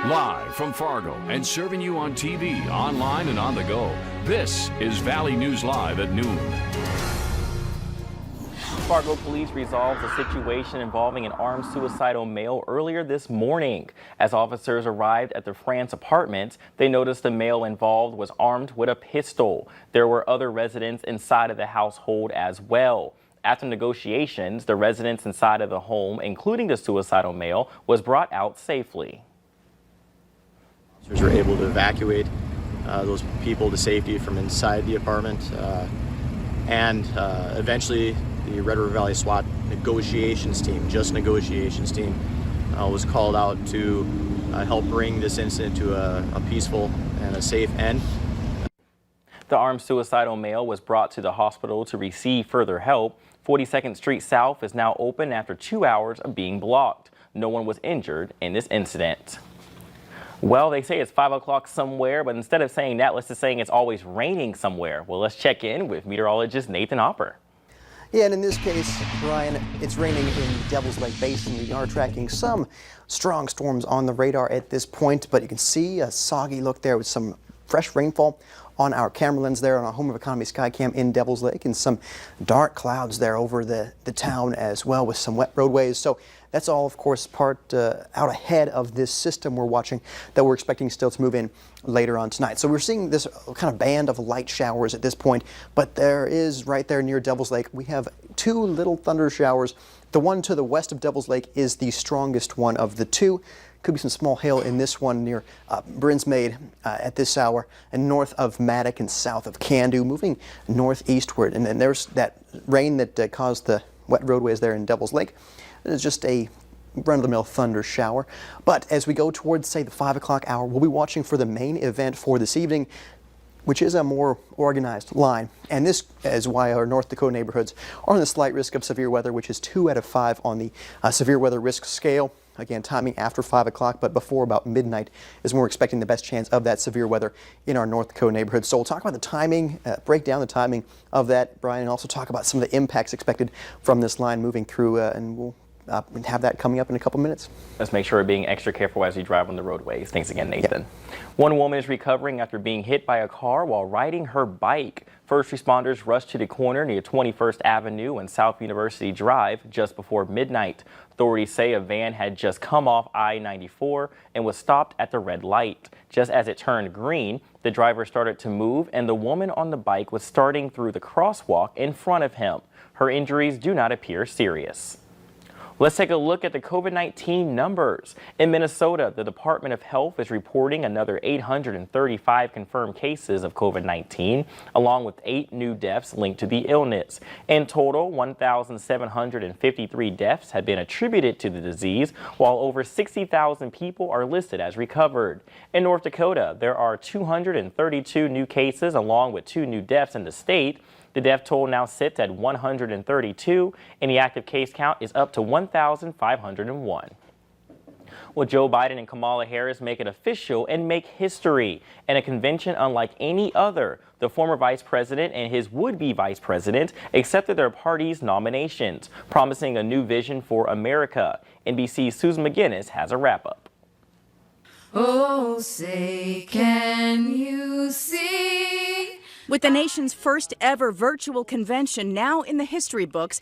Live from Fargo and serving you on TV, online, and on the go. This is Valley News Live at noon. Fargo police resolved a situation involving an armed suicidal male earlier this morning. As officers arrived at the France apartment, they noticed the male involved was armed with a pistol. There were other residents inside of the household as well. After negotiations, the residents inside of the home, including the suicidal male, was brought out safely. Officers were able to evacuate those people to safety from inside the apartment, and eventually the Red River Valley SWAT negotiations team, was called out to help bring this incident to a peaceful and a safe end. The armed suicidal male was brought to the hospital to receive further help. 42nd Street South is now open after 2 hours of being blocked. No one was injured in this incident. Well, they say it's 5 o'clock somewhere, but instead of saying that, let's just saying it's always raining somewhere. Well, let's check in with meteorologist Nathan Hopper. Yeah, and in this case, Brian, it's raining in the Devil's Lake Basin. We are tracking some strong storms on the radar at this point, but you can see a soggy look there with some fresh rainfall on our camera lens there on our Home of Economy Skycam in Devil's Lake, and some dark clouds there over the town as well with some wet roadways. So that's all, of course, part out ahead of this system we're watching that we're expecting still to move in later on tonight. So we're seeing this kind of band of light showers at this point, but there is right there near Devil's Lake, we have two little thunder showers. The one to the west of Devil's Lake is the strongest one of the two. Could be some small hail in this one near Brinsmead at this hour, and north of Maddock and south of Candu, moving northeastward. And then there's that rain that caused the wet roadways there in Devil's Lake. It's just a run-of-the-mill thunder shower. But as we go towards, say, the 5 o'clock hour, we'll be watching for the main event for this evening, which is a more organized line. And this is why our North Dakota neighborhoods are on the slight risk of severe weather, which is 2 out of 5 on the severe weather risk scale. Again, timing after 5 o'clock, but before about midnight is when we're expecting the best chance of that severe weather in our North Dakota neighborhood. So we'll talk about the timing, break down the timing of that, Brian, and also talk about some of the impacts expected from this line moving through, and we'll have that coming up in a couple minutes. Let's make sure we're being extra careful as we drive on the roadways. Thanks again, Nathan. Yeah. One woman is recovering after being hit by a car while riding her bike. First responders rushed to the corner near 21st Avenue and South University Drive just before midnight. Authorities say a van had just come off I-94 and was stopped at the red light. Just as it turned green, the driver started to move and the woman on the bike was starting through the crosswalk in front of him. Her injuries do not appear serious. Let's take a look at the COVID-19 numbers. In Minnesota, the Department of Health is reporting another 835 confirmed cases of COVID-19, along with 8 new deaths linked to the illness. In total, 1,753 deaths have been attributed to the disease, while over 60,000 people are listed as recovered. In North Dakota, there are 232 new cases, along with 2 new deaths in the state. The death toll now sits at 132, and the active case count is up to 1,501. Well, Joe Biden and Kamala Harris make it official and make history. In a convention unlike any other, the former vice president and his would-be vice president accepted their party's nominations, promising a new vision for America. NBC's Susan McGinnis has a wrap-up. Oh, say, can you see? With the nation's first ever virtual convention now in the history books,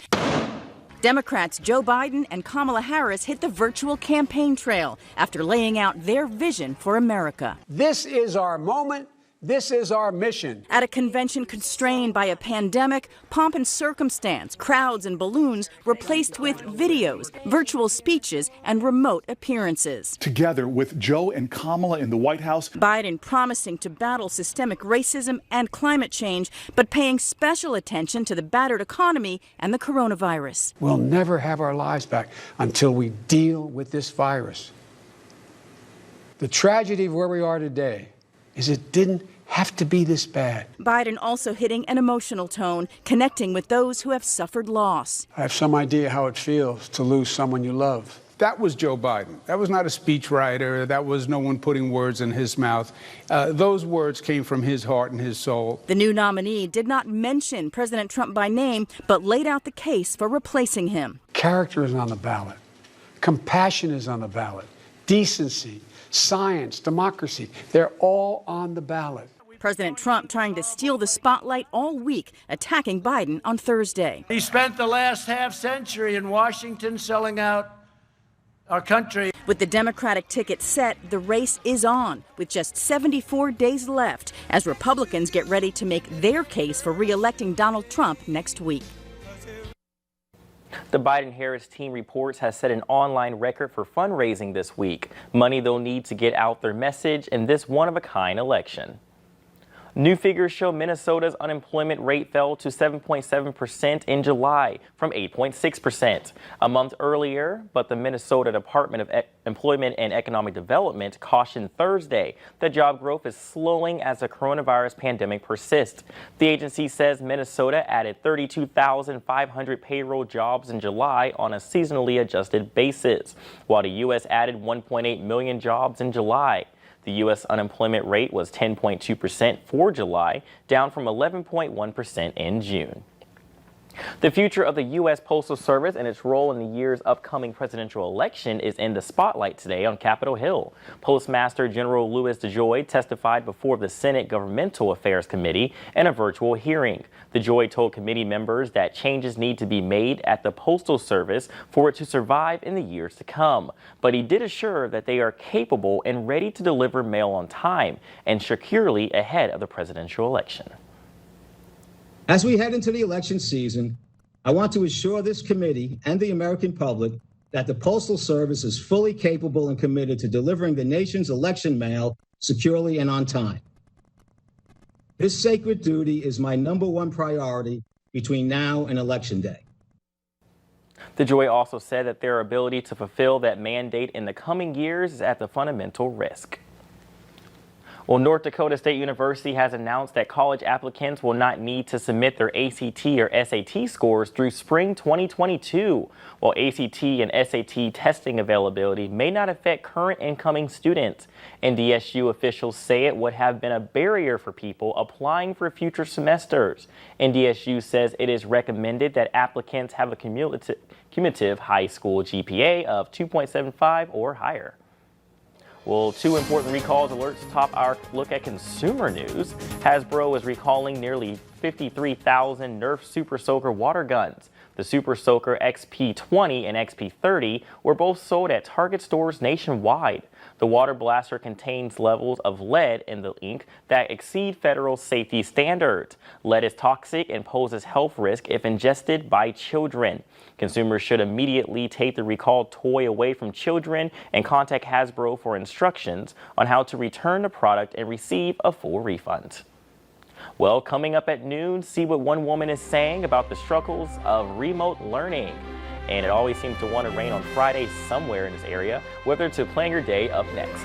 Democrats Joe Biden and Kamala Harris hit the virtual campaign trail after laying out their vision for America. This is our moment. This is our mission. At a convention constrained by a pandemic, pomp and circumstance, crowds and balloons replaced with videos, virtual speeches, and remote appearances. Together with Joe and Kamala in the White House, Biden promising to battle systemic racism and climate change, but paying special attention to the battered economy and the coronavirus. We'll never have our lives back until we deal with this virus. The tragedy of where we are today is it didn't have to be this bad. Biden also hitting an emotional tone, connecting with those who have suffered loss. I have some idea how it feels to lose someone you love. That was Joe Biden. That was not a speechwriter. That was no one putting words in his mouth. Those words came from his heart and his soul. The new nominee did not mention President Trump by name, but laid out the case for replacing him. Character is on the ballot. Compassion is on the ballot. decency, science, democracy. They're all on the ballot. President Trump trying to steal the spotlight all week, attacking Biden on Thursday. He spent the last half century in Washington selling out our country. With the Democratic ticket set, the race is on, with just 74 days left as Republicans get ready to make their case for re-electing Donald Trump next week. The Biden-Harris team reports has set an online record for fundraising this week. Money they'll need to get out their message in this one-of-a-kind election. New figures show Minnesota's unemployment rate fell to 7.7% in July from 8.6% a month earlier, but the Minnesota Department of Employment and Economic Development cautioned Thursday that job growth is slowing as the coronavirus pandemic persists. The agency says Minnesota added 32,500 payroll jobs in July on a seasonally adjusted basis, while the U.S. added 1.8 million jobs in July. The U.S. unemployment rate was 10.2% for July, down from 11.1% in June. The future of the U.S. Postal Service and its role in the year's upcoming presidential election is in the spotlight today on Capitol Hill. Postmaster General Louis DeJoy testified before the Senate Governmental Affairs Committee in a virtual hearing. DeJoy told committee members that changes need to be made at the Postal Service for it to survive in the years to come. But he did assure that they are capable and ready to deliver mail on time and securely ahead of the presidential election. As we head into the election season, I want to assure this committee and the American public that the Postal Service is fully capable and committed to delivering the nation's election mail securely and on time. This sacred duty is my #1 priority between now and Election Day. DeJoy also said that their ability to fulfill that mandate in the coming years is at the fundamental risk. Well, North Dakota State University has announced that college applicants will not need to submit their ACT or SAT scores through spring 2022. While ACT and SAT testing availability may not affect current incoming students, NDSU officials say it would have been a barrier for people applying for future semesters. NDSU says it is recommended that applicants have a cumulative high school GPA of 2.75 or higher. Well, 2 important recalls alerts top our look at consumer news. Hasbro is recalling nearly 53,000 Nerf Super Soaker water guns. The Super Soaker XP20 and XP30 were both sold at Target stores nationwide. The water blaster contains levels of lead in the ink that exceed federal safety standards. Lead is toxic and poses health risk if ingested by children. Consumers should immediately take the recalled toy away from children and contact Hasbro for instructions on how to return the product and receive a full refund. Well, coming up at noon, see what one woman is saying about the struggles of remote learning. And it always seems to want to rain on Friday somewhere in this area. Whether to plan your day up next.